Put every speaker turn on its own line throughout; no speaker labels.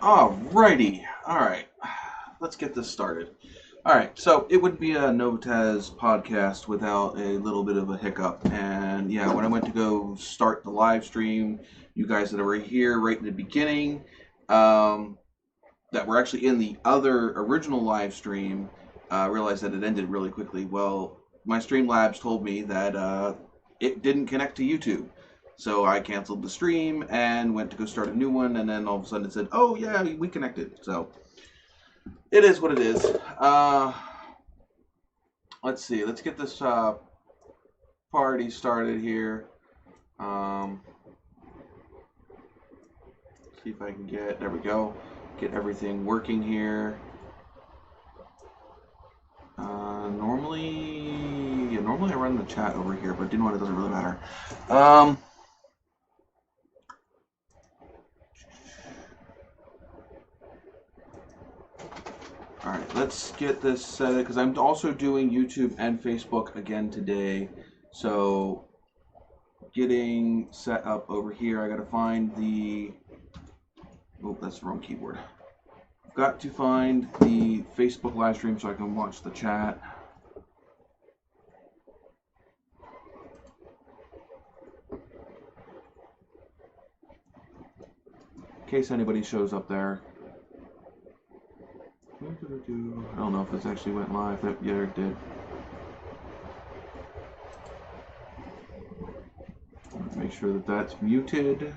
Alrighty. Alright. Let's get this started. Alright, so it would be a NOVAtazz podcast without a little bit of a hiccup. And yeah, when I went to go start the live stream, you guys that were here right in the beginning, that were actually in the other original live stream, realized that it ended really quickly. Well, my Streamlabs told me that it didn't connect to YouTube. So I canceled the stream and went to go start a new one, and then all of a sudden it said, "Oh yeah, we connected." So it is what it is. Let's see. Let's get this party started here. See if I can get. There we go. Get everything working here. Normally I run the chat over here, but you know what? It doesn't really matter. Alright, let's get this set because I'm also doing YouTube and Facebook again today. So, getting set up over here, I gotta find the... Oh, that's the wrong keyboard. I've got to find the Facebook live stream so I can watch the chat. In case anybody shows up there. I don't know if this actually went live. Yeah, it did. Make sure that that's muted.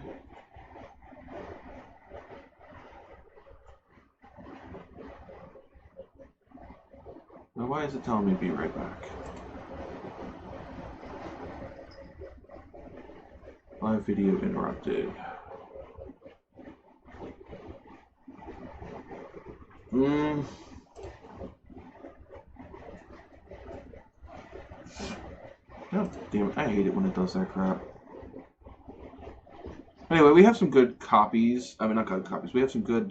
Now, why is it telling me to be right back? Live video interrupted. Oh, damn it. I hate it when it does that crap. Anyway, we have some good copies. I mean, not good copies. We have some good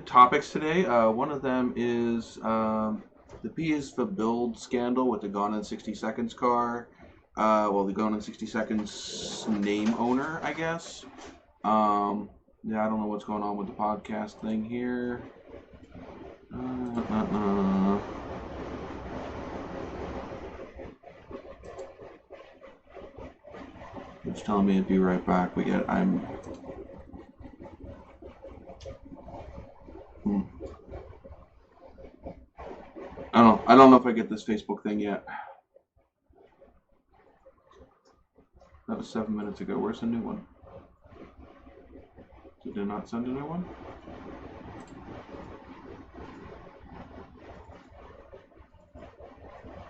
topics today. One of them is the P is for Build scandal with the Gone in 60 Seconds car. Well, the Gone in 60 Seconds name owner, I guess. Yeah, I don't know what's going on with the podcast thing here. It's telling me to be right back, but yet I'm... I don't know if I get this Facebook thing yet. That was 7 minutes ago. Where's the new one? Did they not send a new one?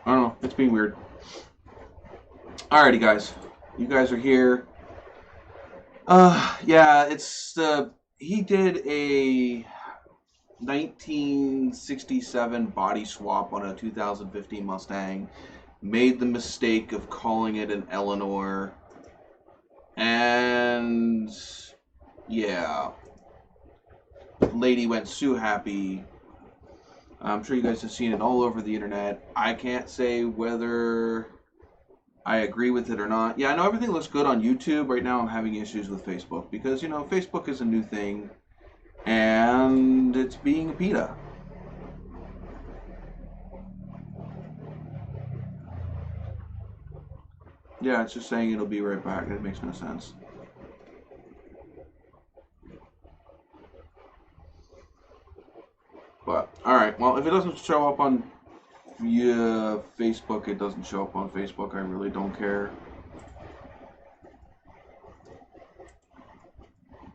I don't know. It's being weird. Alrighty, guys. You guys are here. Yeah, it's he did a 1967 body swap on a 2015 Mustang. Made the mistake of calling it an Eleanor. And yeah, lady went so happy. I'm sure you guys have seen it all over the internet. I can't say whether I agree with it or not. Yeah, I know everything looks good on YouTube. Right now I'm having issues with Facebook because, you know, Facebook is a new thing and it's being a PETA. Yeah, it's just saying it'll be right back. That makes no sense. But, alright, well, if it doesn't show up on Facebook, it doesn't show up on Facebook. I really don't care.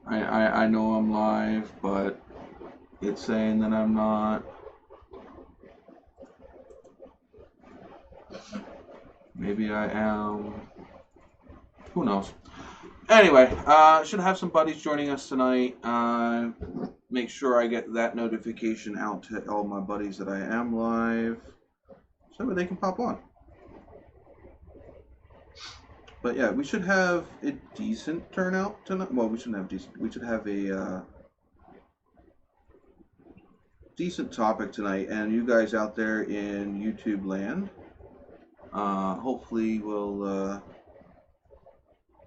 I know I'm live, but it's saying that I'm not. Maybe I am. Who knows? Anyway, should have some buddies joining us tonight. Make sure I get that notification out to all my buddies that I am live, so that they can pop on. But yeah, we should have a decent turnout tonight. Well, we shouldn't have decent. We should have a decent topic tonight, and you guys out there in YouTube land, hopefully we'll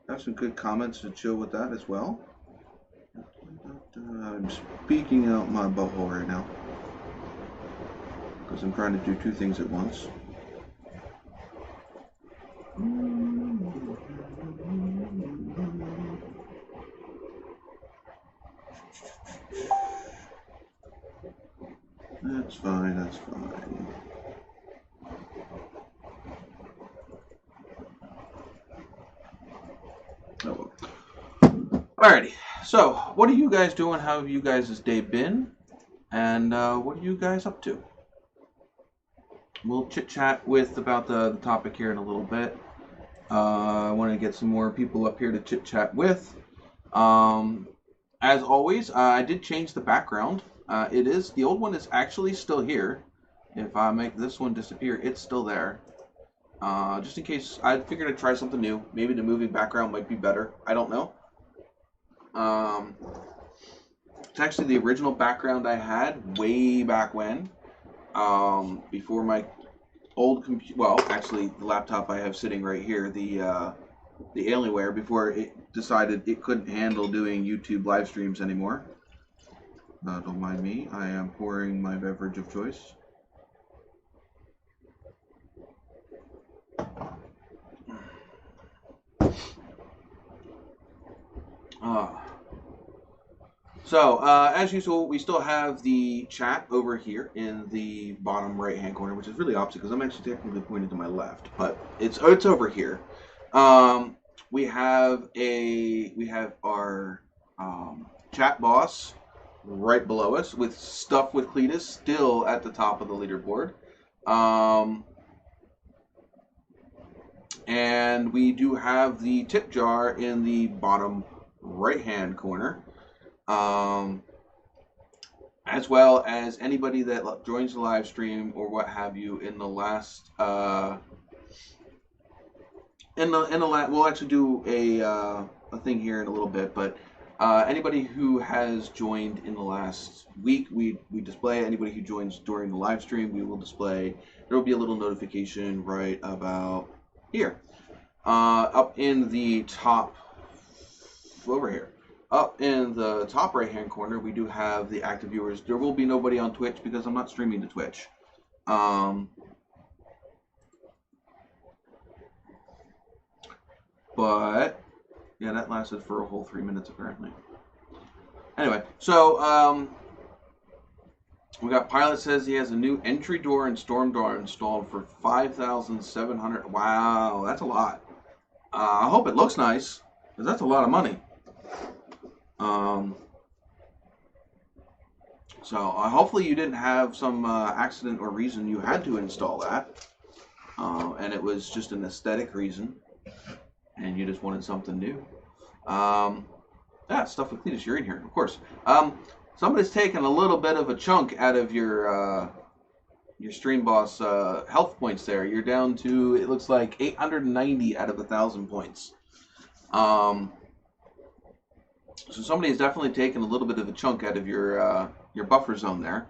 have some good comments to chill with that as well. I'm speaking out my butthole right now because I'm trying to do two things at once. That's fine, that's fine. Oh well. Alrighty, so what are you guys doing? How have you guys' day been? And what are you guys up to? We'll chit-chat about the topic here in a little bit. I want to get some more people up here to chit-chat with. As always, I did change the background. The old one is actually still here. If I make this one disappear, it's still there. Just in case, I figured I'd try something new. Maybe the moving background might be better. I don't know. It's actually the original background I had way back when. Before my old computer, well, actually the laptop I have sitting right here, the Alienware, before it decided it couldn't handle doing YouTube live streams anymore. Don't mind me, I am pouring my beverage of choice. So, as usual, we still have the chat over here in the bottom right-hand corner, which is really opposite because I'm actually technically pointed to my left, but it's over here. We have our chat boss right below us with Stuff with Cletus still at the top of the leaderboard. And we do have the tip jar in the bottom right-hand corner. As well as anybody that joins the live stream or what have you in the last we'll actually do a thing here in a little bit, but anybody who has joined in the last week, we display. Anybody who joins during the live stream, we will display. There will be a little notification right about here, up in the top over here. Up in the top right-hand corner, we do have the active viewers. There will be nobody on Twitch because I'm not streaming to Twitch. But, yeah, that lasted for a whole 3 minutes, apparently. Anyway, so, we got Pilot says he has a new entry door and storm door installed for 5,700. Wow, that's a lot. I hope it looks nice, because that's a lot of money. So hopefully you didn't have some accident or reason you had to install that, and it was just an aesthetic reason, and you just wanted something new. Yeah, Stuff with Cletus, you're in here, of course. Somebody's taken a little bit of a chunk out of your Stream Boss health points there. You're down to, it looks like 890 out of 1,000 points. So somebody has definitely taken a little bit of a chunk out of your buffer zone there.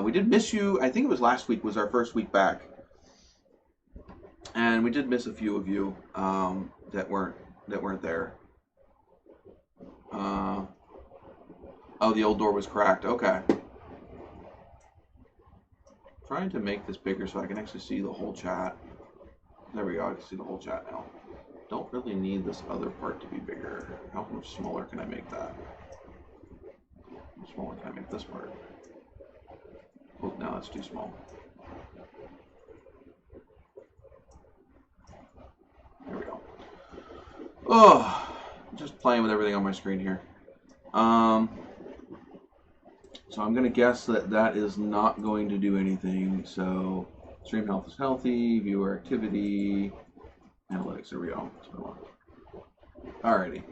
We did miss you. I think it was last week was our first week back, and we did miss a few of you that weren't there. Oh, the old door was cracked. Okay. Trying to make this bigger so I can actually see the whole chat. There we go. I can see the whole chat now. Don't really need this other part to be bigger. How much smaller can I make that? How much smaller can I make this part? Oh, no, that's too small. There we go. Oh, just playing with everything on my screen here. So I'm going to guess that is not going to do anything. So stream health is healthy, viewer activity, analytics, there we go. Alrighty.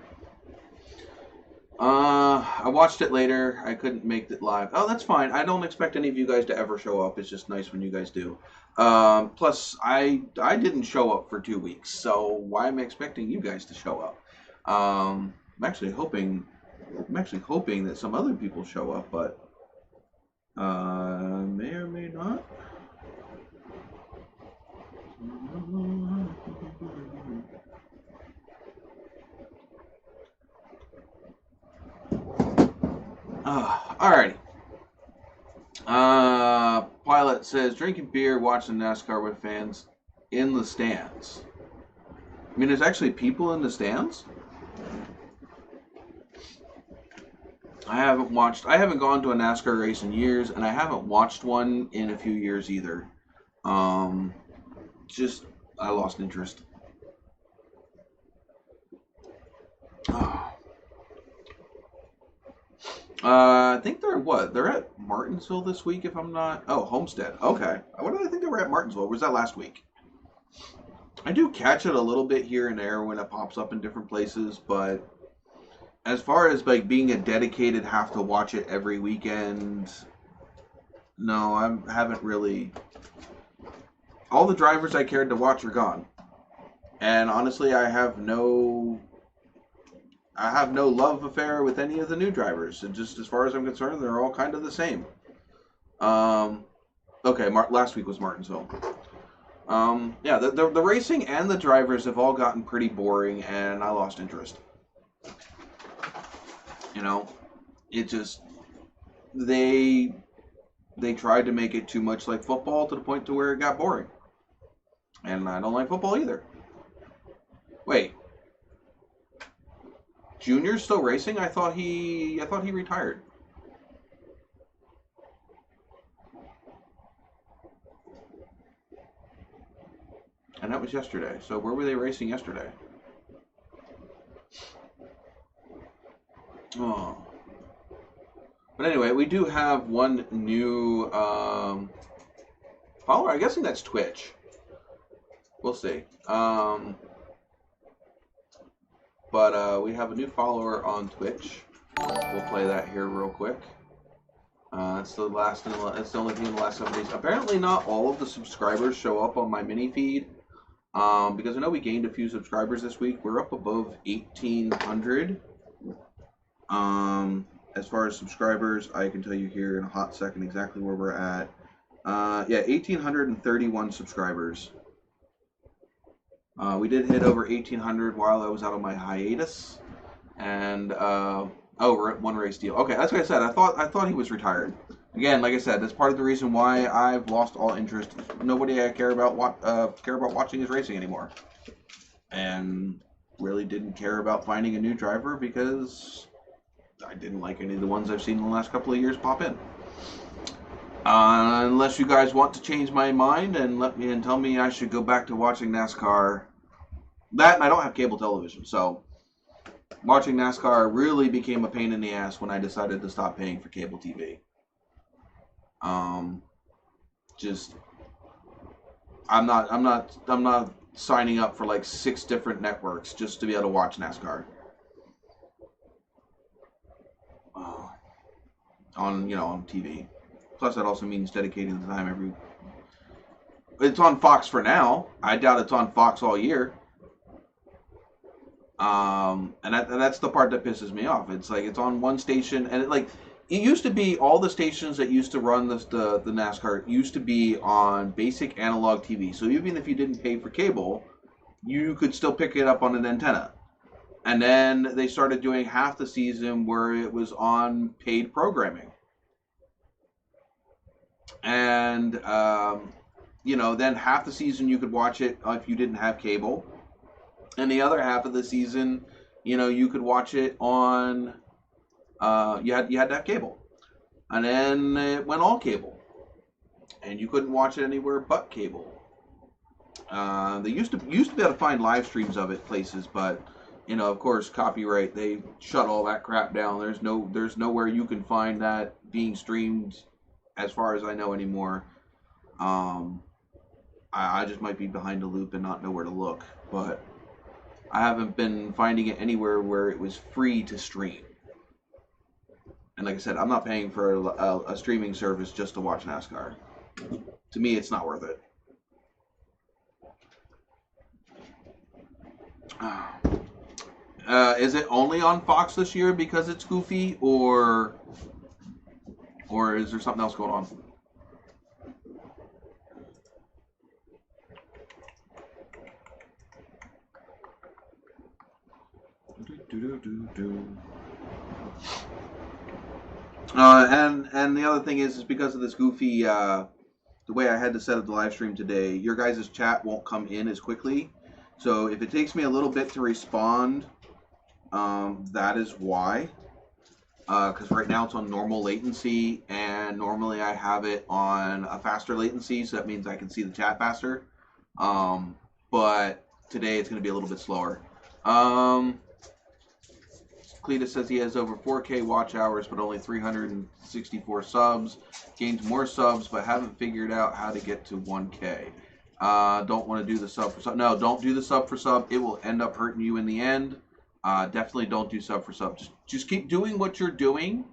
I watched it later. I couldn't make it live. Oh, that's fine. I don't expect any of you guys to ever show up. It's just nice when you guys do. Plus, I didn't show up for 2 weeks, so why am I expecting you guys to show up? I'm actually hoping that some other people show up, but may or may not. Alrighty. Pilot says drinking beer, watching NASCAR with fans in the stands. I mean, there's actually people in the stands? I haven't gone to a NASCAR race in years, and I haven't watched one in a few years either. Just, I lost interest. I think they're at Martinsville this week, if I'm not... Oh, Homestead. Okay. What did I think they were at Martinsville? Or was that last week? I do catch it a little bit here and there when it pops up in different places, but as far as like being a dedicated have to watch it every weekend, no, I haven't really. All the drivers I cared to watch are gone, and honestly, I have no love affair with any of the new drivers. And just as far as I'm concerned, they're all kind of the same. Okay, last week was Martinsville. Yeah, the racing and the drivers have all gotten pretty boring, and I lost interest. You know, it just they tried to make it too much like football to the point to where it got boring, and I don't like football either. Wait, Junior's still racing? I thought he retired. And that was yesterday. So where were they racing yesterday? Oh. But anyway, we do have one new follower. I'm guessing that's Twitch. We'll see. But we have a new follower on Twitch. We'll play that here real quick. It's the only thing in the last 7 days. Apparently, not all of the subscribers show up on my mini feed. Because I know we gained a few subscribers this week. We're up above 1,800. As far as subscribers, I can tell you here in a hot second exactly where we're at. Yeah, 1,831 subscribers. We did hit over 1,800 while I was out on my hiatus, and we're at one race deal. Okay, that's what I said. I thought he was retired. Again, like I said, that's part of the reason why I've lost all interest. Nobody I care about watching his racing anymore, and really didn't care about finding a new driver because I didn't like any of the ones I've seen in the last couple of years pop in. Unless you guys want to change my mind and tell me I should go back to watching NASCAR. That, and I don't have cable television, so watching NASCAR really became a pain in the ass when I decided to stop paying for cable TV. I'm not signing up for like 6 different networks just to be able to watch NASCAR. On TV. Plus, that also means dedicating the time every. It's on Fox for now. I doubt it's on Fox all year. And that's the part that pisses me off. It's like it's on one station, and it used to be all the stations that used to run the NASCAR used to be on basic analog TV. So even if you didn't pay for cable, you could still pick it up on an antenna. And then they started doing half the season where it was on paid programming. And, then half the season you could watch it if you didn't have cable. And the other half of the season, you could watch it on, you had to have cable. And then it went all cable. And you couldn't watch it anywhere but cable. They used to be able to find live streams of it places, but, of course, copyright, they shut all that crap down. There's nowhere you can find that being streamed as far as I know anymore. I just might be behind the loop and not know where to look, but I haven't been finding it anywhere where it was free to stream. And like I said, I'm not paying for a streaming service just to watch NASCAR. To me, it's not worth it. Is it only on Fox this year because it's goofy, or is there something else going on? And the other thing is because of this goofy the way I had to set up the live stream today, your guys' chat won't come in as quickly. So if it takes me a little bit to respond, that is why. Because right now it's on normal latency, and normally I have it on a faster latency, so that means I can see the chat faster. But today it's going to be a little bit slower. Cletus says he has over 4K watch hours, but only 364 subs. Gained more subs, but haven't figured out how to get to 1K. Don't want to do the sub for sub. No, don't do the sub for sub. It will end up hurting you in the end. Definitely don't do sub for sub. Just keep doing what you're doing,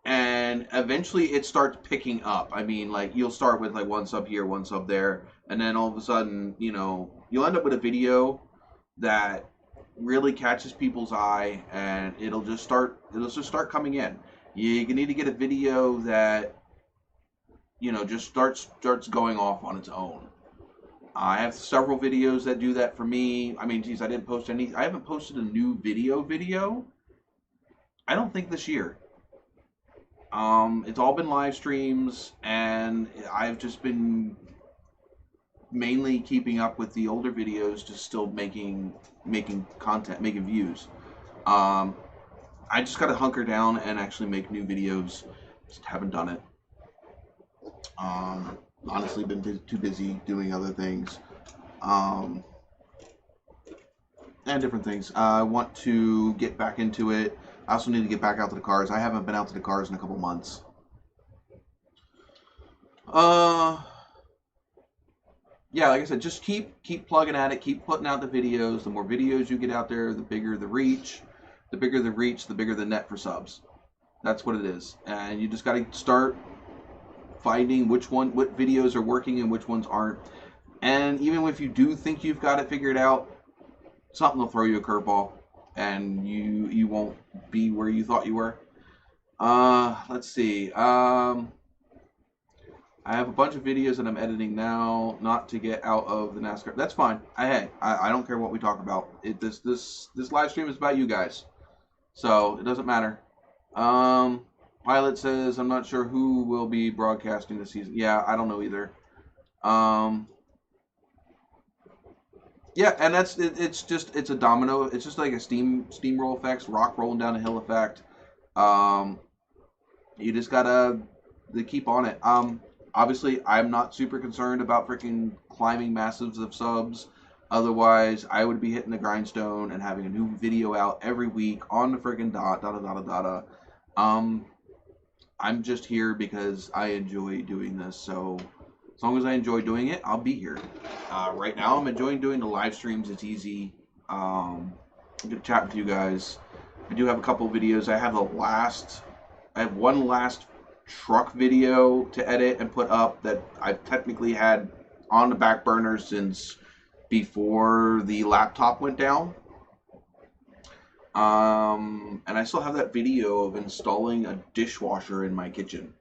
and eventually it starts picking up. I mean, like, you'll start with like one sub here, one sub there, and then all of a sudden, you know, you'll end up with a video that really catches people's eye, and it'll just start coming in. You need to get a video that, you know, just starts going off on its own. I have several videos that do that for me. I mean, geez, I haven't posted a new video, I don't think, this year. It's all been live streams, and I've just been mainly keeping up with the older videos, just still making content, making views. I just got to hunker down and actually make new videos. Just haven't done it. Honestly, been too busy doing other things. And different things. I want to get back into it. I also need to get back out to the cars. I haven't been out to the cars in a couple months. Yeah, like I said, just keep plugging at it, keep putting out the videos. The more videos you get out there, the bigger the reach. The bigger the reach, the bigger the net for subs. That's what it is. And you just got to start finding what videos are working and which ones aren't. And even if you do think you've got it figured out, something will throw you a curveball, and you won't be where you thought you were. Let's see. I have a bunch of videos that I'm editing now, not to get out of the NASCAR. That's fine. I don't care what we talk about. This live stream is about you guys, so it doesn't matter. Pilot says, I'm not sure who will be broadcasting this season. Yeah, I don't know either. Yeah, and it's a domino. It's just like a steamroll effect, rock rolling down a hill effect. You just gotta keep on it. Obviously, I'm not super concerned about freaking climbing massives of subs. Otherwise, I would be hitting the grindstone and having a new video out every week on the freaking dot. I'm just here because I enjoy doing this. So as long as I enjoy doing it, I'll be here. Right now, I'm enjoying doing the live streams. It's easy. I'm gonna chat with you guys. I do have a couple videos. I have one last truck video to edit and put up that I've technically had on the back burner since before the laptop went down. And I still have that video of installing a dishwasher in my kitchen.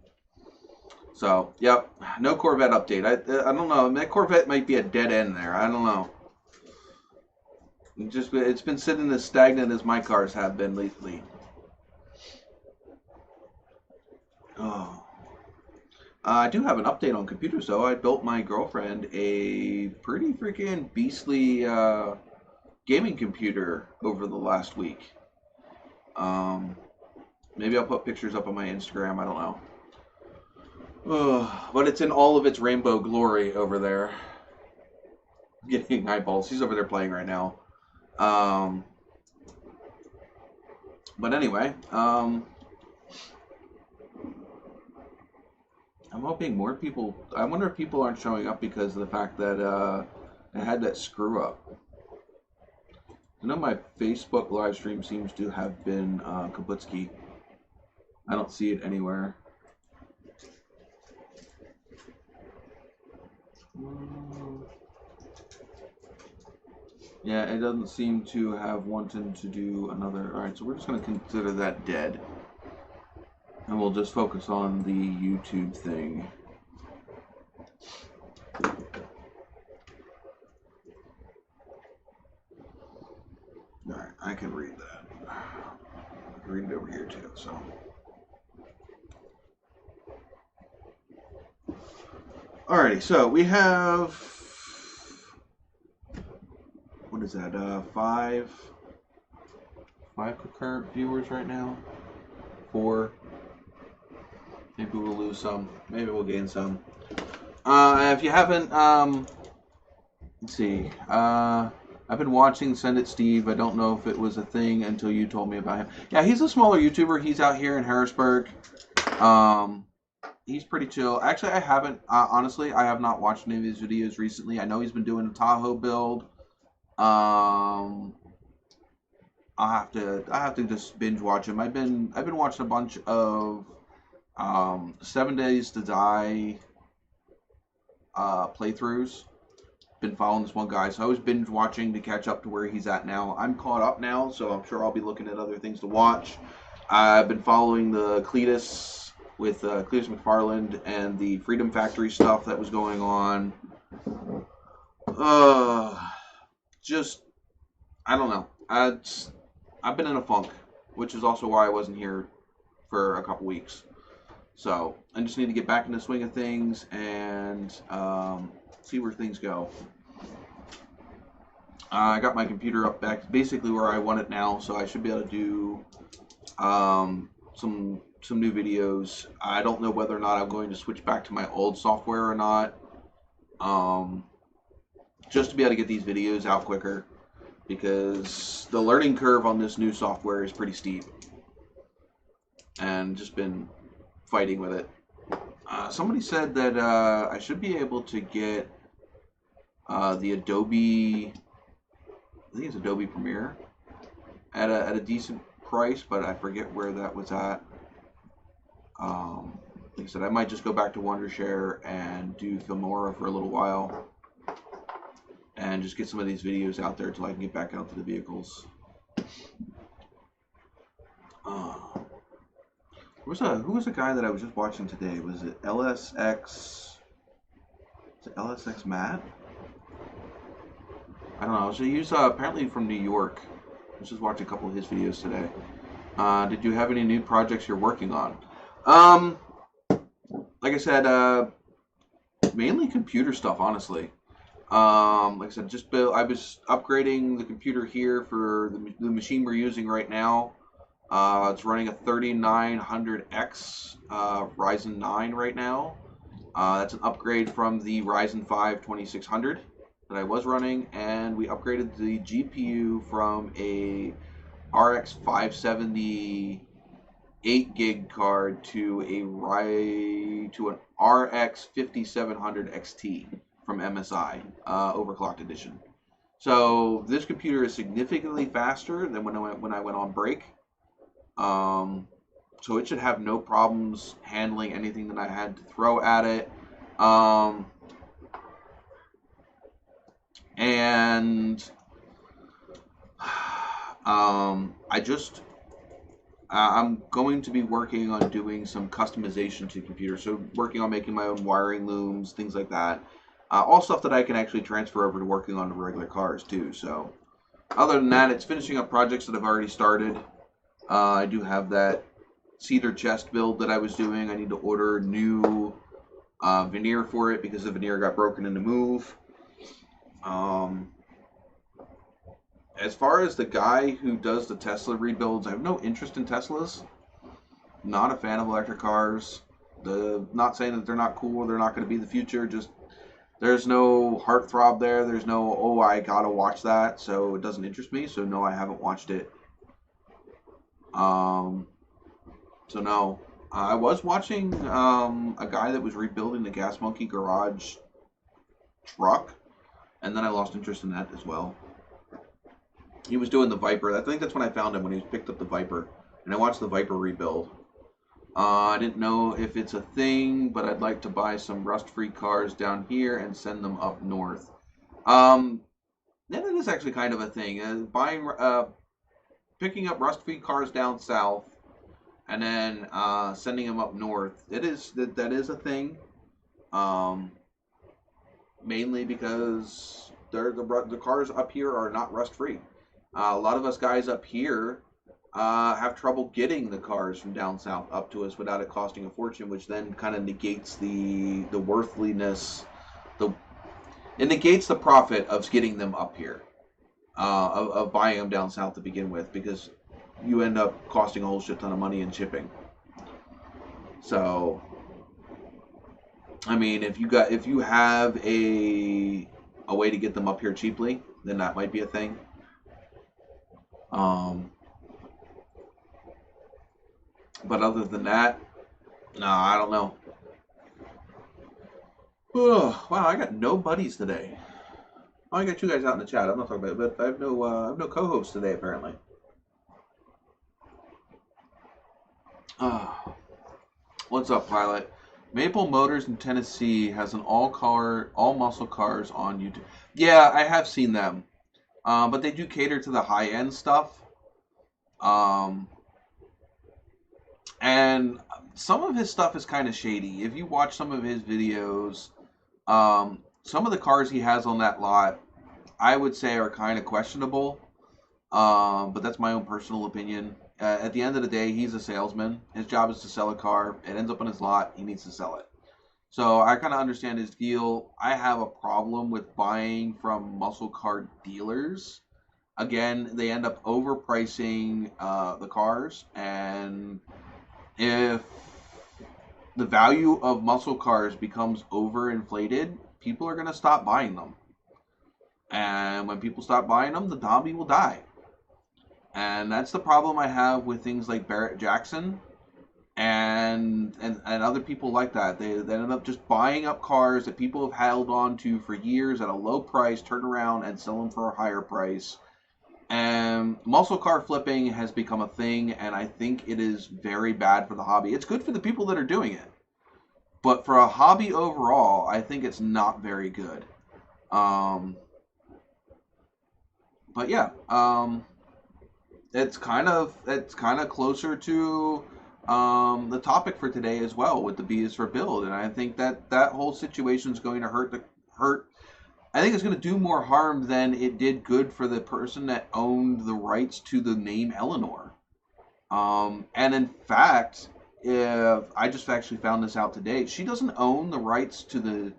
So, yep, no Corvette update. I don't know. That Corvette might be a dead end there. I don't know. It's been sitting as stagnant as my cars have been lately. Oh. I do have an update on computers, though. I built my girlfriend a pretty freaking beastly gaming computer over the last week. Maybe I'll put pictures up on my Instagram. I don't know. But it's in all of its rainbow glory over there. Getting eyeballs. She's over there playing right now. But anyway, I'm hoping more people. I wonder if people aren't showing up because of the fact that I had that screw up. I know my Facebook live stream seems to have been Kabutsky. I don't see it anywhere. Yeah, it doesn't seem to have wanted to do another. Alright, so we're just going to consider that dead. And we'll just focus on the YouTube thing. Alright, I can read that. I can read it over here too, so. Alrighty, so we have, what is that, five concurrent viewers right now? Four. Maybe we'll lose some. Maybe we'll gain some. If you haven't, let's see. I've been watching Send It Steve. I don't know if it was a thing until you told me about him. Yeah, he's a smaller YouTuber. He's out here in Harrisburg. He's pretty chill. Actually, I haven't, honestly, I have not watched any of his videos recently. I know he's been doing a Tahoe build. I have to just binge watch him. I've been watching a bunch of 7 Days to Die playthroughs. Been following this one guy, so I was binge watching to catch up to where he's at now. I'm caught up now, so I'm sure I'll be looking at other things to watch. I've been following the Cletus with Cletus McFarland and the Freedom Factory stuff that was going on. Just, I don't know. I've been in a funk, which is also why I wasn't here for a couple weeks. So I just need to get back in the swing of things and see where things go. I got my computer up back basically where I want it now, so I should be able to do some new videos. I don't know whether or not I'm going to switch back to my old software or not, just to be able to get these videos out quicker, because the learning curve on this new software is pretty steep, and just been fighting with it. Somebody said that I should be able to get the Adobe, I think it's Adobe Premiere, at a decent price, but I forget where that was at. Like I said, I might just go back to Wondershare and do Filmora for a little while, and just get some of these videos out there until I can get back out to the vehicles. Who was a guy that I was just watching today? Was it LSX? Is it LSX Matt? I don't know. He's apparently from New York. I was just watching a couple of his videos today. Did you have any new projects you're working on? Like I said, mainly computer stuff, honestly. Like I said, I was upgrading the computer here for the machine we're using right now. It's running a 3900X Ryzen 9 right now. That's an upgrade from the Ryzen 5 2600 that I was running, and we upgraded the GPU from a RX 570 8 gig card to an RX 5700 XT from MSI, overclocked edition. So this computer is significantly faster than when I went on break. So it should have no problems handling anything that I had to throw at it. I'm going to be working on doing some customization to the computer. So working on making my own wiring looms, things like that. All stuff that I can actually transfer over to working on the regular cars too. So other than that, it's finishing up projects that I've already started. I do have that cedar chest build that I was doing. I need to order new veneer for it because the veneer got broken in the move. As far as the guy who does the Tesla rebuilds, I have no interest in Teslas. Not a fan of electric cars. Not saying that they're not cool, they're not going to be the future. Just there's no heartthrob there. There's no, oh, I gotta watch that. So it doesn't interest me. So no, I haven't watched it. So no, I was watching a guy that was rebuilding the Gas Monkey garage truck, and then I lost interest in that as well. He was doing the Viper. I think that's when I found him, when he picked up the Viper, and I watched the Viper rebuild. I didn't know if it's a thing, but I'd like to buy some rust-free cars down here and send them up north. Yeah, that is actually kind of a thing. Picking up rust-free cars down south and then sending them up north. That is a thing. Mainly because the cars up here are not rust-free. A lot of us guys up here have trouble getting the cars from down south up to us without it costing a fortune, which then kind of negates the worthliness, the it negates the profit of getting them up here, of buying them down south to begin with, because you end up costing a whole shit ton of money in shipping. So, I mean, if you have a way to get them up here cheaply, then that might be a thing. But other than that, no, I don't know. Oh, wow, I got no buddies today. Oh, I got you guys out in the chat. I'm not talking about it, but I have no co-host today apparently. What's up, Pilot? Maple Motors in Tennessee has an all muscle cars on YouTube. Yeah, I have seen them, but they do cater to the high end stuff. And some of his stuff is kind of shady. If you watch some of his videos, some of the cars he has on that lot, I would say are kind of questionable. But that's my own personal opinion. At the end of the day, he's a salesman. His job is to sell a car. It ends up on his lot. He needs to sell it. So I kind of understand his deal. I have a problem with buying from muscle car dealers. Again, they end up overpricing the cars, and if the value of muscle cars becomes overinflated, people are going to stop buying them. And when people stop buying them, the hobby will die. And that's the problem I have with things like Barrett Jackson and other people like that. They end up just buying up cars that people have held on to for years at a low price, turn around and sell them for a higher price. And muscle car flipping has become a thing, and I think it is very bad for the hobby. It's good for the people that are doing it, but for a hobby overall, I think it's not very good. But yeah, it's kind of closer to the topic for today as well, with the B is for build, and I think that whole situation is going to hurt. I think it's going to do more harm than it did good for the person that owned the rights to the name Eleanor. And in fact, if I just actually found this out today, she doesn't own the rights to the.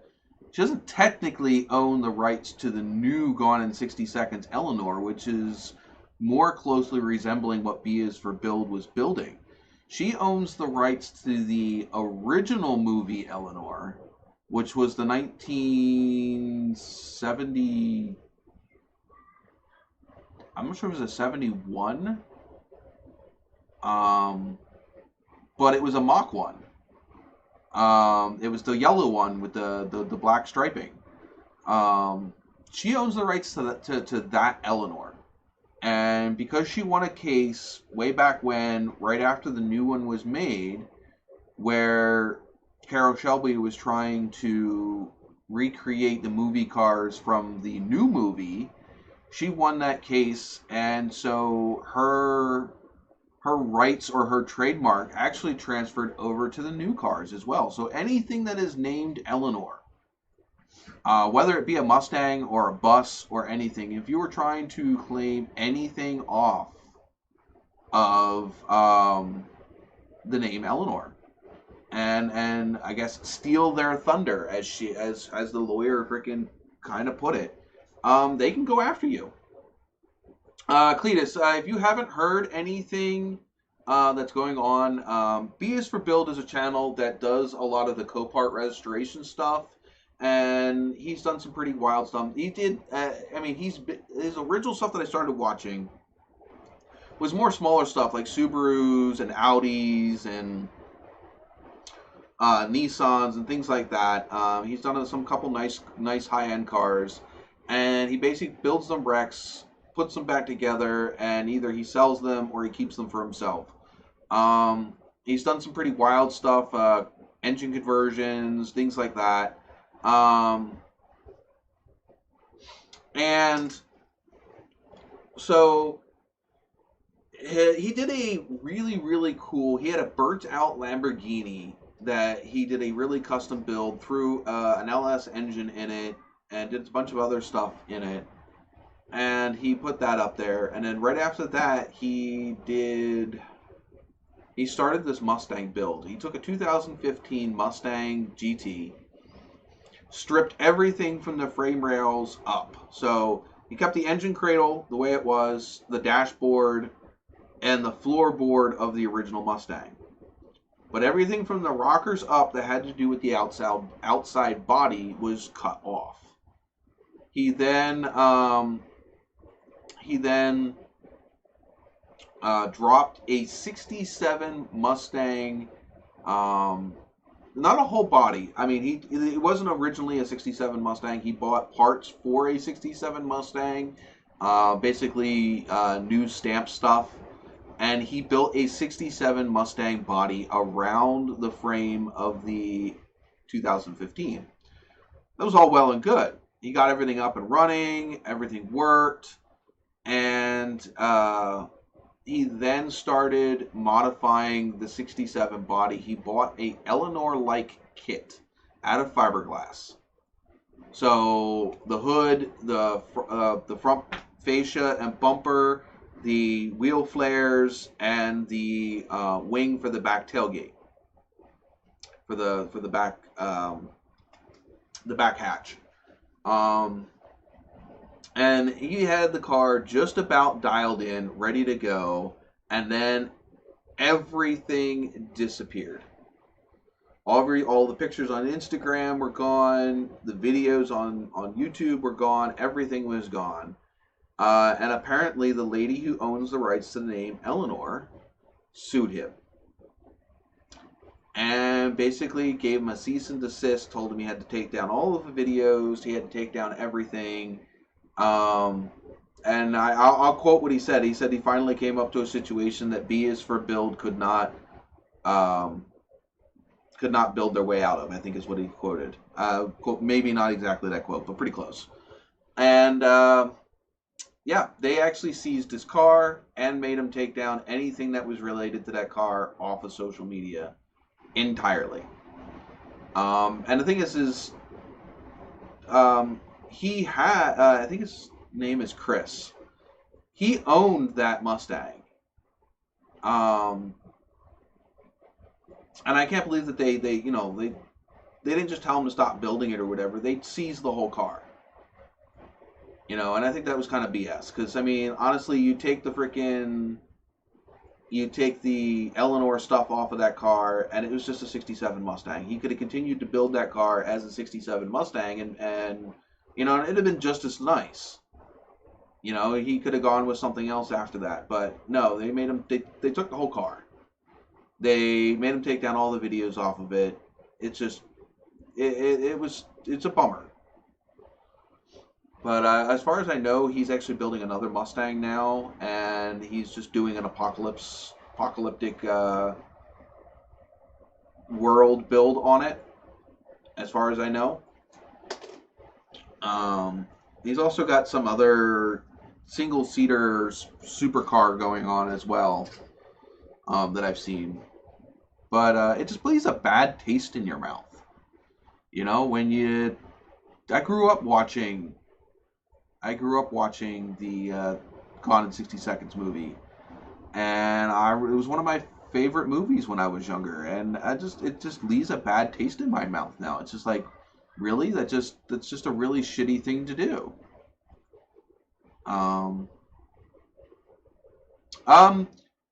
She doesn't technically own the rights to the new Gone in 60 Seconds Eleanor, which is more closely resembling what B is for Build was building. She owns the rights to the original movie Eleanor, which was the 1970, I'm not sure if it was a 71, but it was a mock one. It was the yellow one with the black striping. She owns the rights to that Eleanor. And because she won a case way back when, right after the new one was made, where Carroll Shelby was trying to recreate the movie cars from the new movie, she won that case, and so her rights or her trademark actually transferred over to the new cars as well. So anything that is named Eleanor, whether it be a Mustang or a bus or anything, if you were trying to claim anything off of the name Eleanor, and I guess steal their thunder, as the lawyer freaking kind of put it, they can go after you. Cletus, if you haven't heard anything that's going on, B is for Build is a channel that does a lot of the Copart restoration stuff, and he's done some pretty wild stuff. He did, his original stuff that I started watching was more smaller stuff like Subarus and Audis and Nissans and things like that. He's done some couple nice high-end cars, and he basically builds them wrecks, puts them back together, and either he sells them or he keeps them for himself. He's done some pretty wild stuff, engine conversions, things like that. And so he did a really cool, he had a burnt out Lamborghini that he did a really custom build, through an LS engine in it, and did a bunch of other stuff in it. and he put that up there. And then right after that, he started this Mustang build. He took a 2015 Mustang GT, stripped everything from the frame rails up. So he kept the engine cradle the way it was, the dashboard, and the floorboard of the original Mustang. But everything from the rockers up that had to do with the outside body was cut off. He then dropped a 67 Mustang, not a whole body. I mean, it wasn't originally a 67 Mustang. He bought parts for a 67 Mustang, basically new stamp stuff, and he built a 67 Mustang body around the frame of the 2015. That was all well and good. He got everything up and running, everything worked, and he then started modifying the 67 body. He bought a Eleanor-like kit out of fiberglass. So the hood, the front fascia and bumper, the wheel flares, and the wing for the back tailgate, for the back hatch. And he had the car just about dialed in, ready to go, and then everything disappeared. All the pictures on Instagram were gone. The videos on YouTube were gone. Everything was gone. And apparently the lady who owns the rights to the name Eleanor sued him. And basically gave him a cease and desist, told him he had to take down all of the videos, he had to take down everything. And I'll quote what he said. He said he finally came up to a situation that B is for Build could not build their way out of, I think is what he quoted. Quote, maybe not exactly that quote, but pretty close. And yeah, they actually seized his car and made him take down anything that was related to that car off of social media entirely. And the thing is he had, I think his name is Chris. He owned that Mustang. And I can't believe that they didn't just tell him to stop building it or whatever. They seized the whole car. And I think that was kind of BS. Because, I mean, honestly, you take the Eleanor stuff off of that car, and it was just a 67 Mustang. He could have continued to build that car as a 67 Mustang, and it'd have been just as nice. He could have gone with something else after that. But, no, they made him, they took the whole car. They made him take down all the videos off of it. It's just, it's a bummer. But as far as I know, he's actually building another Mustang now, and he's just doing an apocalyptic world build on it, as far as I know. He's also got some other single-seater supercar going on as well, that I've seen. But it just leaves a bad taste in your mouth. I grew up watching the Gone in 60 Seconds movie, and it was one of my favorite movies when I was younger, and it just leaves a bad taste in my mouth now. It's just like, really? That's just a really shitty thing to do.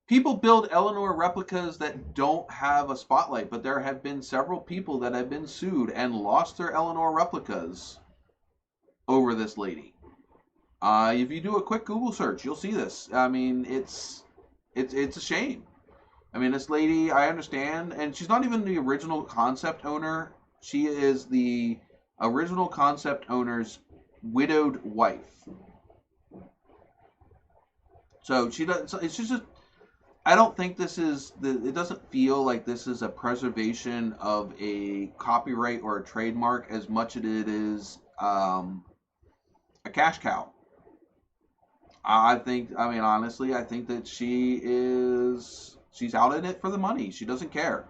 People build Eleanor replicas that don't have a spotlight, but there have been several people that have been sued and lost their Eleanor replicas over this lady. If you do a quick Google search, you'll see this. I mean, it's a shame. I mean, this lady, I understand, and she's not even the original concept owner. She is the original concept owner's widowed wife. So it's just, I don't think it doesn't feel like this is a preservation of a copyright or a trademark as much as it is a cash cow. Honestly, I think that she's out in it for the money. She doesn't care.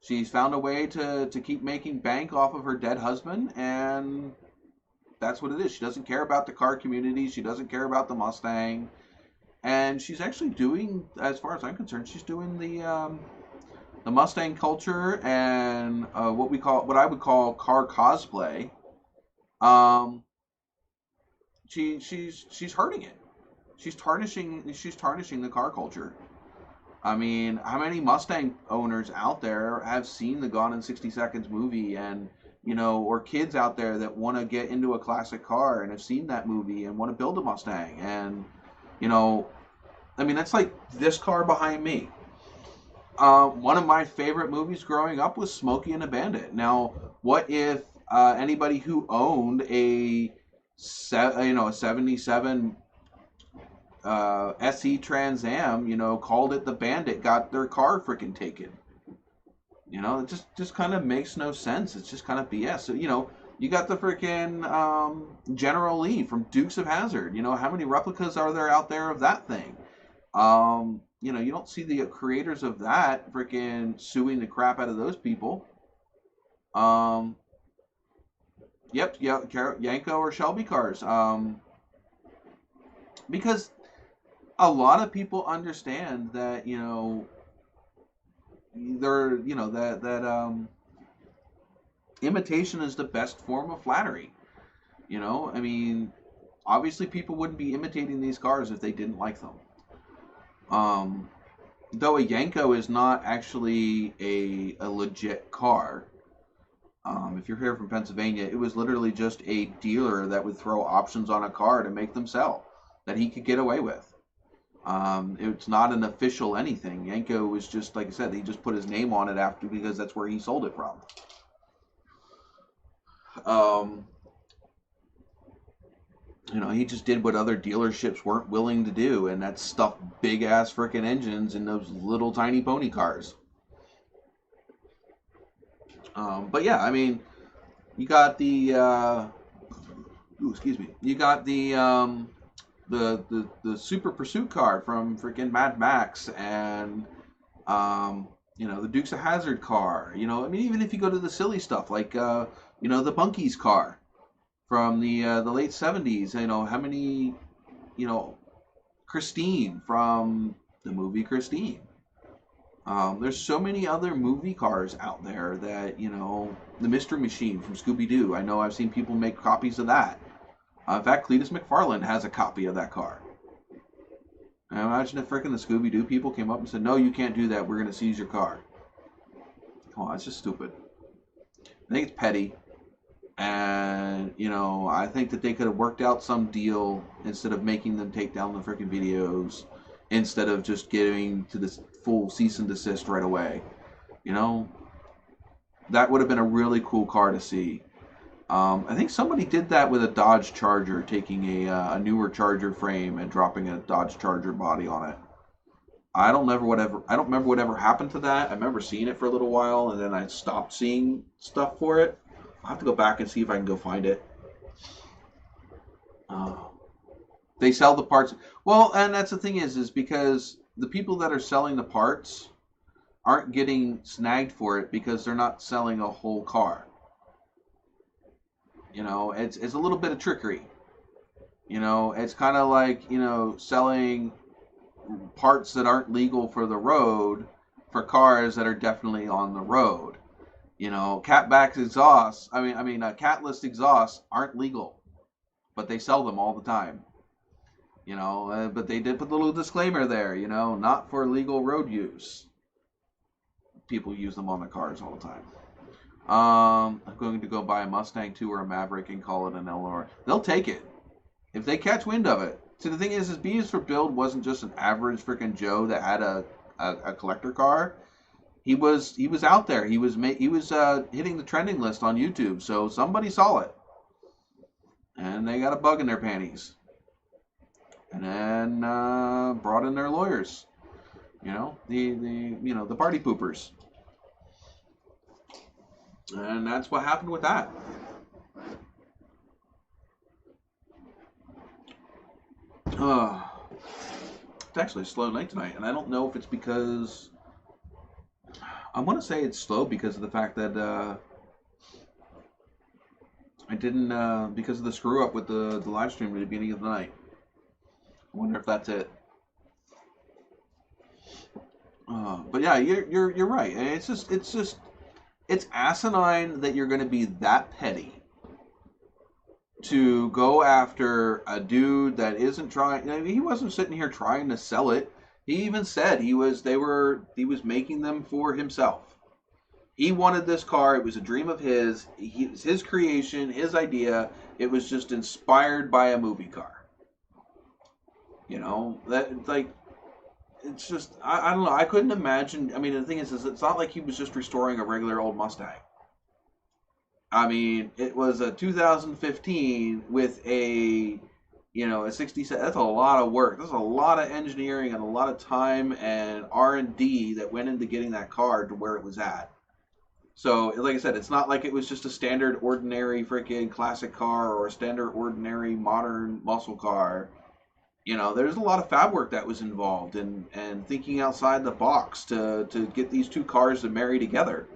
She's found a way to keep making bank off of her dead husband, and that's what it is. She doesn't care about the car community. She doesn't care about the Mustang. And she's actually doing, as far as I'm concerned, she's doing the Mustang culture and what I would call car cosplay. Um, she's hurting it. She's tarnishing the car culture. I mean, how many Mustang owners out there have seen the Gone in 60 Seconds movie, and or kids out there that want to get into a classic car and have seen that movie and want to build a Mustang, and I mean, that's like this car behind me. One of my favorite movies growing up was Smokey and the Bandit. Now, what if anybody who owned a 77 SE Trans Am, called it the Bandit, got their car freaking taken? It just kind of makes no sense. It's just kind of BS. So, you got the freaking General Lee from Dukes of Hazzard. How many replicas are there out there of that thing? You don't see the creators of that freaking suing the crap out of those people. Yep, Yanko or Shelby cars. Because a lot of people understand that, they're, that imitation is the best form of flattery. I mean, obviously people wouldn't be imitating these cars if they didn't like them. Though a Yanko is not actually a legit car. If you're here from Pennsylvania, it was literally just a dealer that would throw options on a car to make them sell, that he could get away with. It's not an official anything. Yanko was just, like I said, he just put his name on it after, because that's where he sold it from. He just did what other dealerships weren't willing to do, and that's stuff big ass freaking engines in those little tiny pony cars. But yeah, I mean, you got the you got the Super Pursuit car from freaking Mad Max, and the Dukes of Hazzard car. I mean, even if you go to the silly stuff like the Bunkies car from the late 70s. How many, Christine from the movie Christine. There's so many other movie cars out there that, the Mystery Machine from Scooby-Doo. I know I've seen people make copies of that. In fact, Cletus McFarlane has a copy of that car. And imagine if freaking the Scooby-Doo people came up and said, no, you can't do that. We're going to seize your car. Oh, that's just stupid. I think it's petty. And, I think that they could have worked out some deal instead of making them take down the freaking videos, instead of just getting to this full cease and desist right away. That would have been a really cool car to see. I think somebody did that with a Dodge Charger, taking a newer Charger frame and dropping a Dodge Charger body on it. I don't remember whatever happened to that. I remember seeing it for a little while, and then I stopped seeing stuff for it. I'll have to go back and see if I can go find it. They sell the parts. Well, and that's the thing is because the people that are selling the parts aren't getting snagged for it because they're not selling a whole car. It's a little bit of trickery. It's kind of like, selling parts that aren't legal for the road for cars that are definitely on the road. Catless exhausts aren't legal, but they sell them all the time. But they did put a little disclaimer there, not for legal road use. People use them on the cars all the time. I'm going to go buy a Mustang 2 or a Maverick and call it an Eleanor. They'll take it if they catch wind of it. See, the thing is B is for Build wasn't just an average freaking Joe that had a collector car. He was out there. He was hitting the trending list on YouTube. So somebody saw it, and they got a bug in their panties, and then brought in their lawyers. The party poopers. And that's what happened with that. It's actually a slow night tonight, and I don't know if it's because... I want to say it's slow because of the fact that I didn't, because of the screw up with the live stream at the beginning of the night. I wonder if that's it. But yeah, you're right. And it's asinine that you're going to be that petty to go after a dude that isn't trying. I mean, he wasn't sitting here trying to sell it. He even said he was making them for himself. He wanted this car. It was a dream of his. It was his creation, his idea. It was just inspired by a movie car. You know, that like, it's just, I don't know. I couldn't imagine. I mean, the thing is it's not like he was just restoring a regular old Mustang. I mean, it was a 2015 with a 67. That's a lot of work. There's a lot of engineering and a lot of time and R&D that went into getting that car to where it was at. So, like I said, it's not like it was just a standard, ordinary, freaking classic car or a standard, ordinary, modern muscle car. You know, there's a lot of fab work that was involved and thinking outside the box to get these two cars to marry together.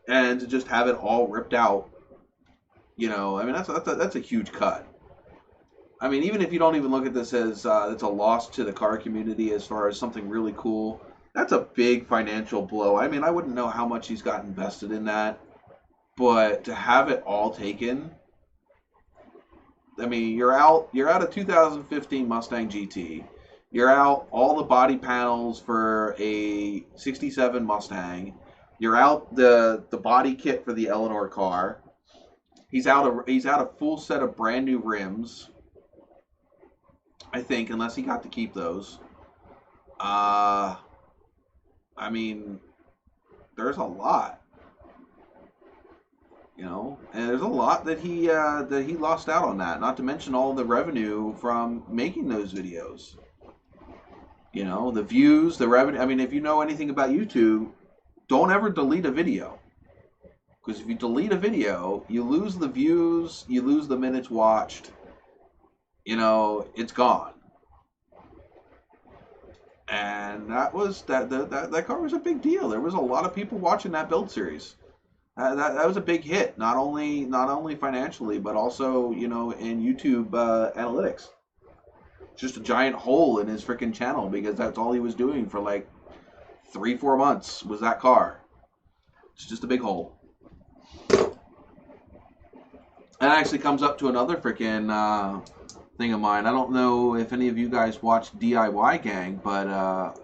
And to just have it all ripped out. You know, I mean, that's a huge cut. I mean, even if you don't even look at this as it's a loss to the car community as far as something really cool, that's a big financial blow. I mean, I wouldn't know how much he's got invested in that, but to have it all taken, I mean, you're out a 2015 Mustang GT. You're out all the body panels for a 67 Mustang. You're out the body kit for the Eleanor car. He's out a full set of brand new rims. I think, unless he got to keep those. I mean, there's a lot, you know, and there's a lot that he lost out on that. Not to mention all the revenue from making those videos. You know, the views, the revenue. I mean, if you know anything about YouTube, don't ever delete a video, because if you delete a video, you lose the views, you lose the minutes watched. You know, it's gone. And that car was a big deal. There was a lot of people watching that build series. That was a big hit, not only financially, but also, you know, in YouTube analytics. Just a giant hole in his freaking channel, because that's all he was doing for like 3-4 months was that car. It's just a big hole. That actually comes up to another freaking thing of mine. I don't know if any of you guys watched DIY Gang, but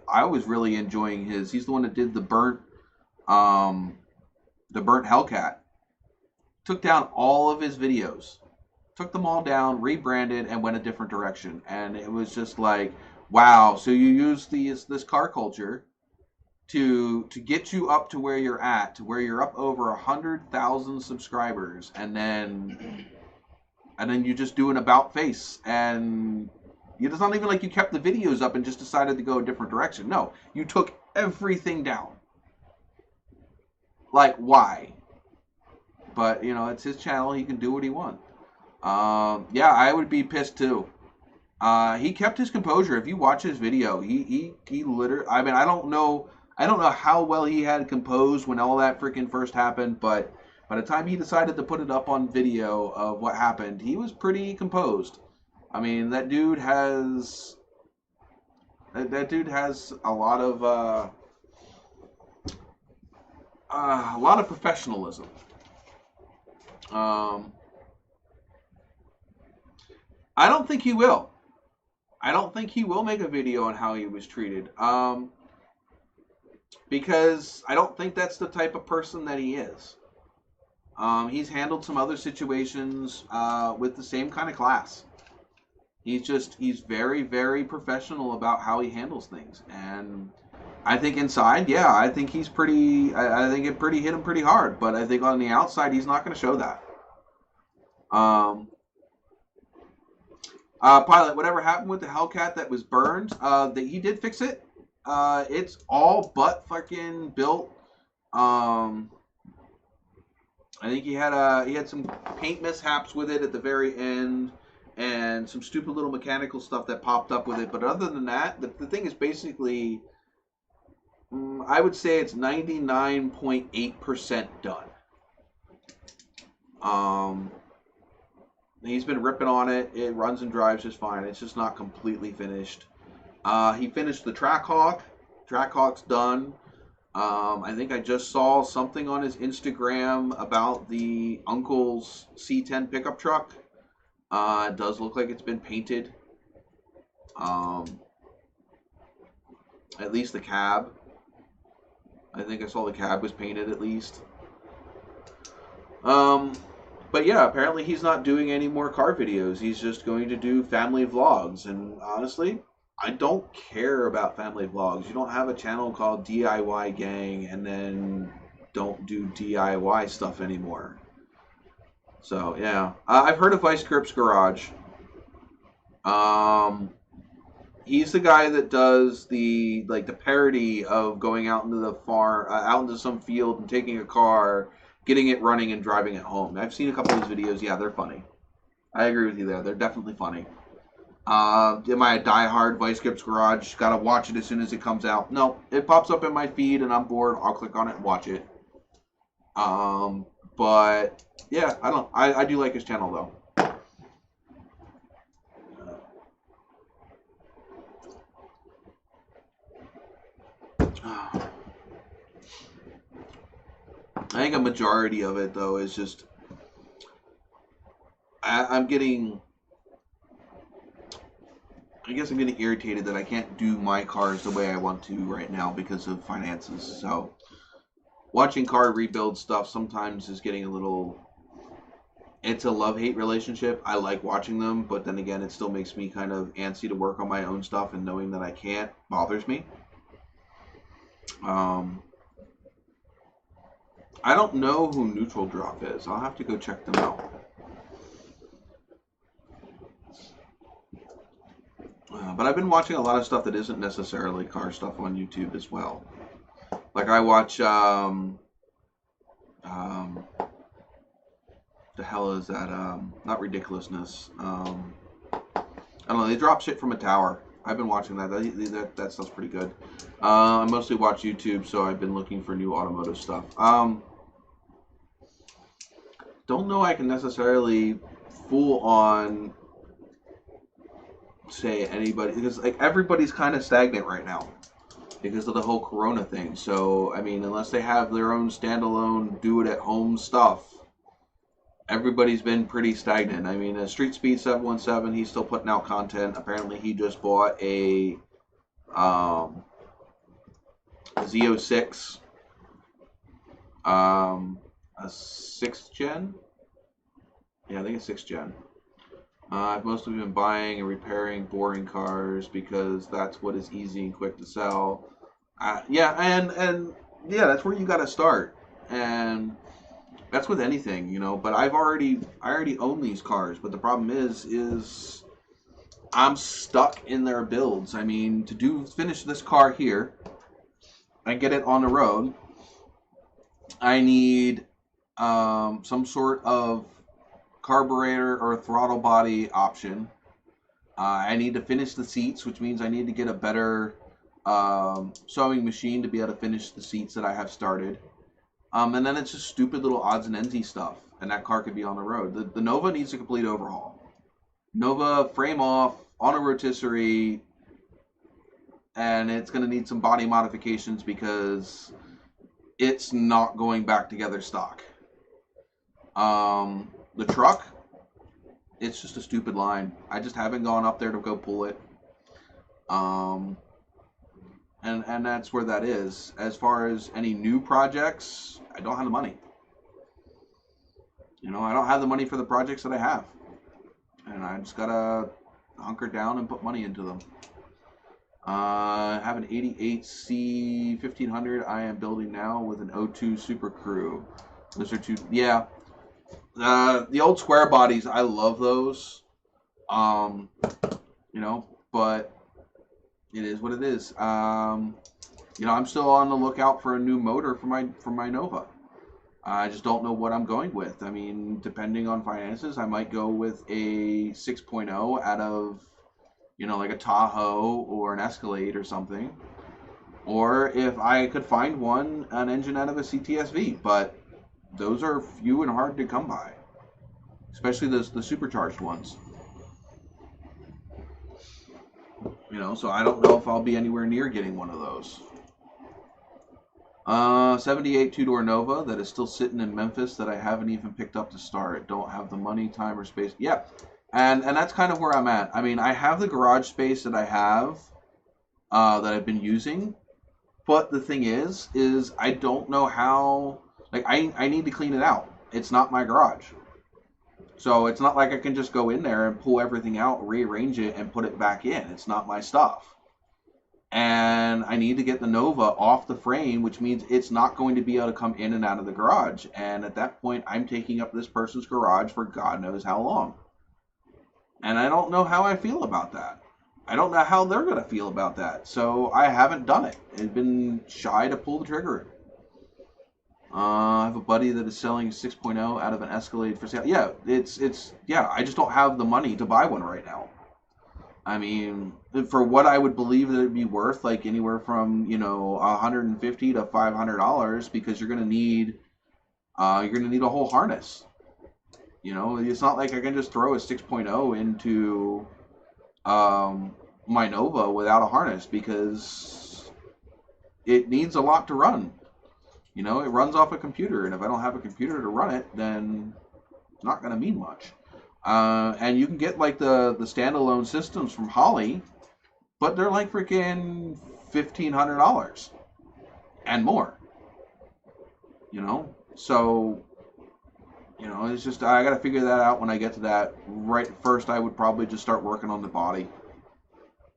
I was really enjoying his. He's the one that did the burnt Hellcat. Took down all of his videos, took them all down, rebranded, and went a different direction. And it was just like, wow. So you use this car culture to get you up to where you're at, to where you're up over 100,000 subscribers, and then you just do an about face, and it's not even like you kept the videos up and just decided to go a different direction. No, you took everything down. Like, why? But, you know, it's his channel. He can do what he wants. Yeah, I would be pissed too. He kept his composure. If you watch his video, he literally, I mean, I don't know how well he had composed when all that freaking first happened, but by the time he decided to put it up on video of what happened, he was pretty composed. I mean, that dude has a lot of professionalism. I don't think he will. I don't think he will make a video on how he was treated. Because I don't think that's the type of person that he is. He's handled some other situations with the same kind of class. He's very, very professional about how he handles things. And I think inside, yeah, I think he's pretty, I think it hit him pretty hard. But I think on the outside, he's not going to show that. Pilot, whatever happened with the Hellcat that was burned, he did fix it. It's all but fucking built. I think he had some paint mishaps with it at the very end, and some stupid little mechanical stuff that popped up with it. But other than that, the thing is basically, I would say it's 99.8% done. Um, he's been ripping on it. It runs and drives just fine. It's just not completely finished. He finished the Trackhawk. Trackhawk's done. I think I just saw something on his Instagram about the Uncle's C10 pickup truck. It does look like it's been painted. At least the cab. I think I saw the cab was painted at least. But yeah, apparently he's not doing any more car videos. He's just going to do family vlogs. And honestly, I don't care about family vlogs. You don't have a channel called DIY Gang and then don't do DIY stuff anymore. So yeah, I've heard of Vice Grip's Garage. He's the guy that does the parody of going out into the farm, out into some field and taking a car, getting it running and driving it home. I've seen a couple of his videos. Yeah, they're funny. I agree with you there. They're definitely funny. Am I a diehard Vice Grip's Garage? Gotta watch it as soon as it comes out. No, it pops up in my feed and I'm bored. I'll click on it and watch it. But yeah, I do like his channel though. I think a majority of it though is just I'm getting. I guess I'm getting irritated that I can't do my cars the way I want to right now because of finances. So watching car rebuild stuff sometimes is getting a little. It's a love-hate relationship. I like watching them, but then again, it still makes me kind of antsy to work on my own stuff, and knowing that I can't bothers me. I don't know who Neutral Drop is. I'll have to go check them out. But I've been watching a lot of stuff that isn't necessarily car stuff on YouTube as well. Like I watch, the hell is that? Not Ridiculousness. I don't know. They drop shit from a tower. I've been watching that. That stuff's pretty good. I mostly watch YouTube, so I've been looking for new automotive stuff. Don't know I can necessarily full on say anybody, because like everybody's kind of stagnant right now because of the whole Corona thing. So I mean, unless they have their own standalone do it at home stuff, everybody's been pretty stagnant. I mean, Street Speed 717, he's still putting out content. Apparently he just bought a Z06, a 6th gen. Yeah, I think it's 6th gen. I've mostly been buying and repairing boring cars because that's what is easy and quick to sell. Yeah, and yeah, that's where you got to start, and that's with anything, you know. But I already own these cars, but the problem is I'm stuck in their builds. I mean, to finish this car here and get it on the road, I need some sort of carburetor or throttle body option. I need to finish the seats, which means I need to get a better sewing machine to be able to finish the seats that I have started. And then it's just stupid little odds and endsy stuff, and that car could be on the road. The Nova needs a complete overhaul. Nova frame off, on a rotisserie, and it's going to need some body modifications because it's not going back together stock. The truck, it's just a stupid line. I just haven't gone up there to go pull it. And that's where that is. As far as any new projects, I don't have the money. You know, I don't have the money for the projects that I have. And I just gotta hunker down and put money into them. I have an 88C 1500 I am building now with an 02 Super Crew. Those are two, yeah. The old square bodies, I love those. You know, but it is what it is. You know, I'm still on the lookout for a new motor for my Nova. I just don't know what I'm going with. I mean, depending on finances, I might go with a 6.0 out of, you know, like a Tahoe or an Escalade or something. Or if I could find an engine out of a CTSV, but those are few and hard to come by. especially the supercharged ones. You know, so I don't know if I'll be anywhere near getting one of those. 78 two-door Nova that is still sitting in Memphis that I haven't even picked up to start. Don't have the money, time, or space. Yeah, and that's kind of where I'm at. I mean, I have the garage space that I have that I've been using, but the thing is I don't know how. Like, I need to clean it out. It's not my garage, so it's not like I can just go in there and pull everything out, rearrange it, and put it back in. It's not my stuff. And I need to get the Nova off the frame, which means it's not going to be able to come in and out of the garage. And at that point, I'm taking up this person's garage for God knows how long. And I don't know how I feel about that. I don't know how they're going to feel about that. So I haven't done it. I've been shy to pull the trigger. I have a buddy that is selling a 6.0 out of an Escalade for sale. Yeah, yeah, I just don't have the money to buy one right now. I mean, for what I would believe that it'd be worth, like anywhere from, you know, $150 to $500, because you're gonna need a whole harness. You know, it's not like I can just throw a 6.0 into my Nova without a harness, because it needs a lot to run. You know, it runs off a computer, and if I don't have a computer to run it, then it's not gonna mean much. And you can get like the standalone systems from Holly, but they're like freaking $1,500 and more. You know, so you know, it's just I gotta figure that out when I get to that. Right first, I would probably just start working on the body.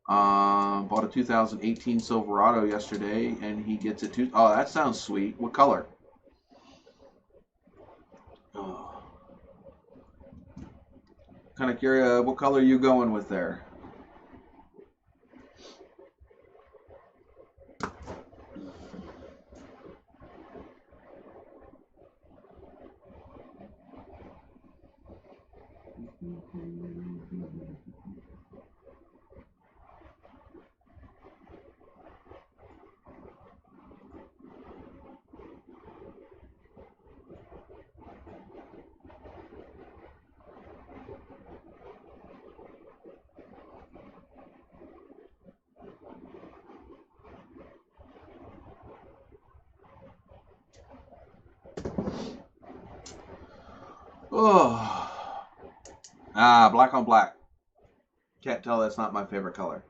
Bought a 2018 Silverado yesterday, and he gets it too. Oh, that sounds sweet. What color? Oh. Kind of curious, what color are you going with there? Oh, black on black. Can't tell that's not my favorite color.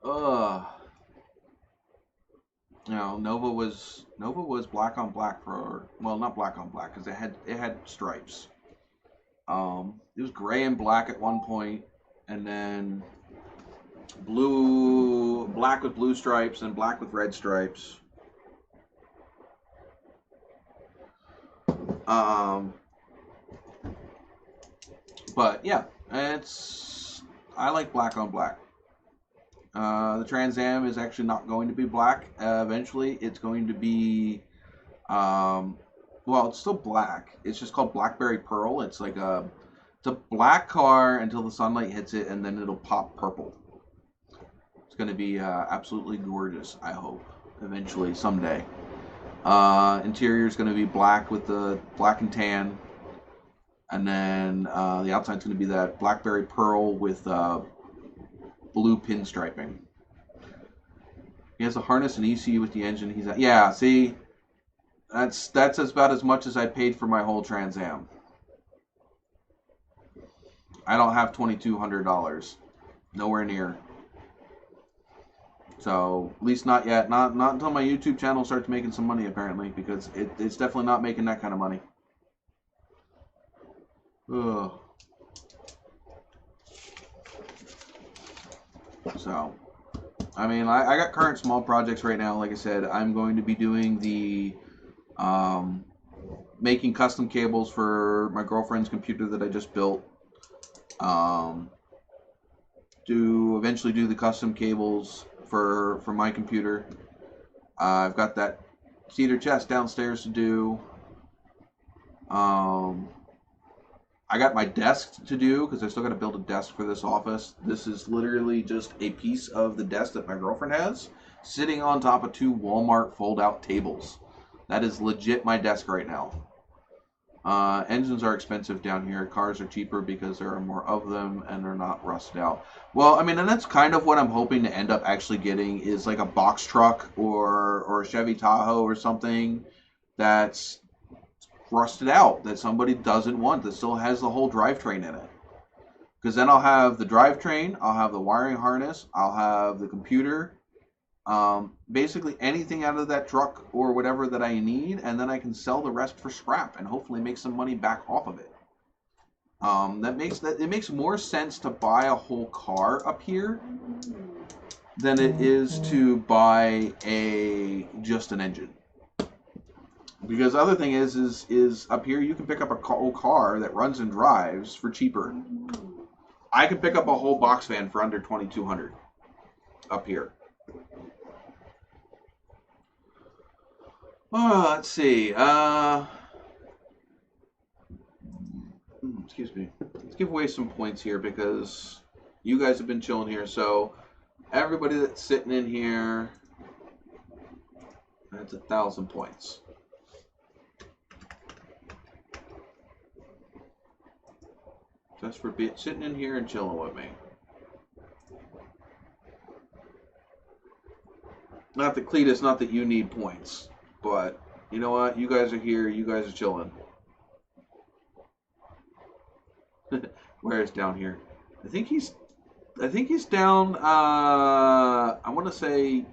Ugh. You know, Nova was black on black for, well, not black on black, because it had stripes. It was gray and black at one point, and then black with blue stripes, and black with red stripes. But yeah, I like black on black. The Trans Am is actually not going to be black. Eventually, it's going to be, well, it's still black. It's just called Blackberry Pearl. It's like it's a black car until the sunlight hits it, and then it'll pop purple. It's going to be absolutely gorgeous, I hope, eventually, someday. Interior is going to be black with the black and tan. And then the outside's going to be that Blackberry Pearl with blue pinstriping. He has a harness and ECU with the engine. He's yeah. See, that's about as much as I paid for my whole Trans Am. I don't have $2,200. Nowhere near. So at least not yet. Not until my YouTube channel starts making some money, apparently, because it's definitely not making that kind of money. Ugh. So, I mean, I got current small projects right now. Like I said, I'm going to be doing the making custom cables for my girlfriend's computer that I just built. To eventually do the custom cables for my computer. I've got that cedar chest downstairs to do. I got my desk to do, because I still got to build a desk for this office. This is literally just a piece of the desk that my girlfriend has, sitting on top of two Walmart fold-out tables. That is legit my desk right now. Engines are expensive down here. Cars are cheaper because there are more of them and they're not rusted out. Well, I mean, and that's kind of what I'm hoping to end up actually getting is like a box truck or a Chevy Tahoe or something that's rusted out that somebody doesn't want, that still has the whole drivetrain in it. Because then I'll have the drivetrain, I'll have the wiring harness, I'll have the computer, basically anything out of that truck or whatever that I need, and then I can sell the rest for scrap and hopefully make some money back off of it. It makes more sense to buy a whole car up here than it is to buy just an engine. Because the other thing is up here you can pick up a whole car that runs and drives for cheaper. I can pick up a whole box van for under $2,200 up here. Oh, let's see. Excuse me. Let's give away some points here because you guys have been chilling here. So everybody that's sitting in here, that's 1,000 points. Just for sitting in here and chilling with me. Not that Cletus, not that you need points, but you know what? You guys are here. You guys are chilling. Where is down here? I think he's down. I want to say.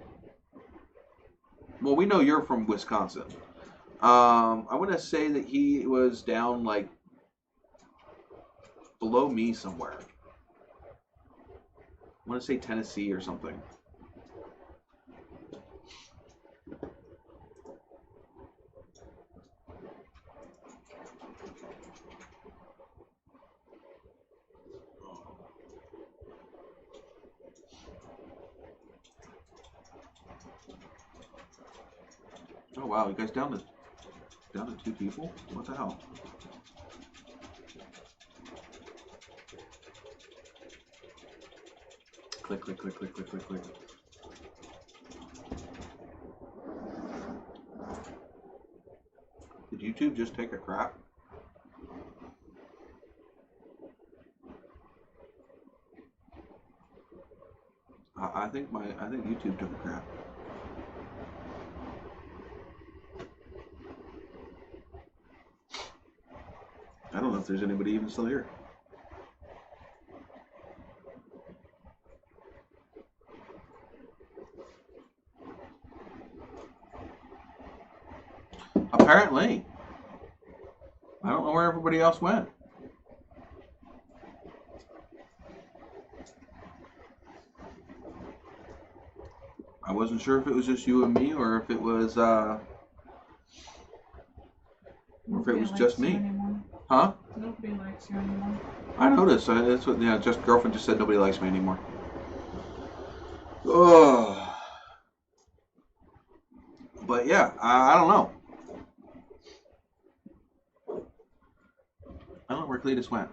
Well, we know you're from Wisconsin. I want to say that he was down like below me somewhere. I want to say Tennessee or something. Oh wow, you guys down to 2 people? What the hell? Click, click, click, click, click, click, click. Did YouTube just take a crap? I think YouTube took a crap. I don't know if there's anybody even still here. Apparently. I don't know where everybody else went. I wasn't sure if it was just you and me or if it was just me.
Anymore.
Huh?
Nobody likes you anymore.
I noticed. That's what. Yeah, just girlfriend just said nobody likes me anymore. Oh. But yeah, I don't know. I don't know where Cletus went.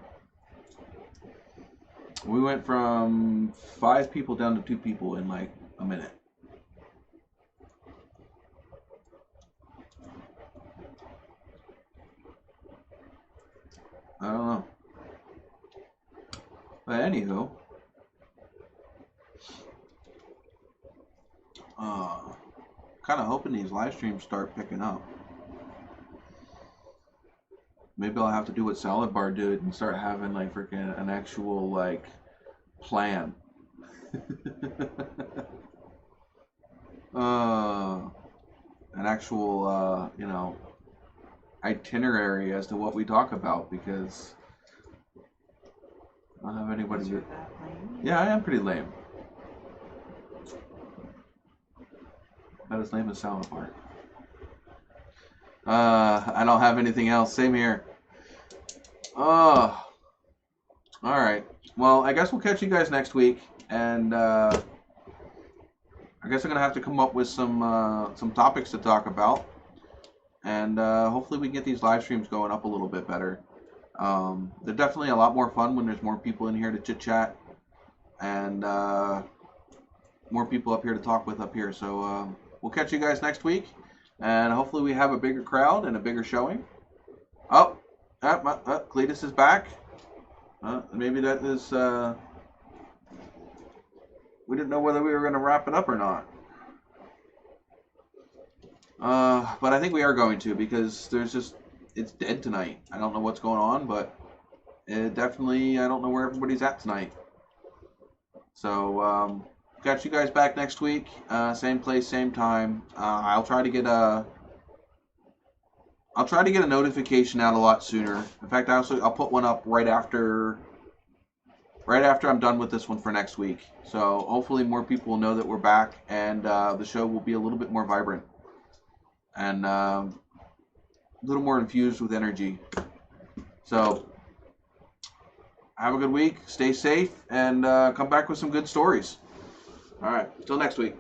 We went from 5 people down to 2 people in like a minute. I don't know. But anywho, kind of hoping these live streams start picking up. Maybe I'll have to do what Salad Bar did and start having like freaking an actual like plan. An actual you know, itinerary as to what we talk about, because I don't have anybody. Yeah, I am pretty lame. About as lame as Salad Bar. I don't have anything else. Same here. All right. Well, I guess we'll catch you guys next week, and I guess I'm gonna have to come up with some topics to talk about, and hopefully we can get these live streams going up a little bit better. They're definitely a lot more fun when there's more people in here to chit chat, and more people up here to talk with up here. So we'll catch you guys next week, and hopefully we have a bigger crowd and a bigger showing. Oh, Cletus is back. Maybe that is. We didn't know whether we were going to wrap it up or not. But I think we are going to, because it's dead tonight. I don't know what's going on, but definitely I don't know where everybody's at tonight. So catch you guys back next week. Same place, same time. I'll try to get a notification out a lot sooner. In fact, I'll put one up right after I'm done with this one for next week. So hopefully more people will know that we're back, and the show will be a little bit more vibrant and a little more infused with energy. So have a good week, stay safe, and come back with some good stories. All right, until next week.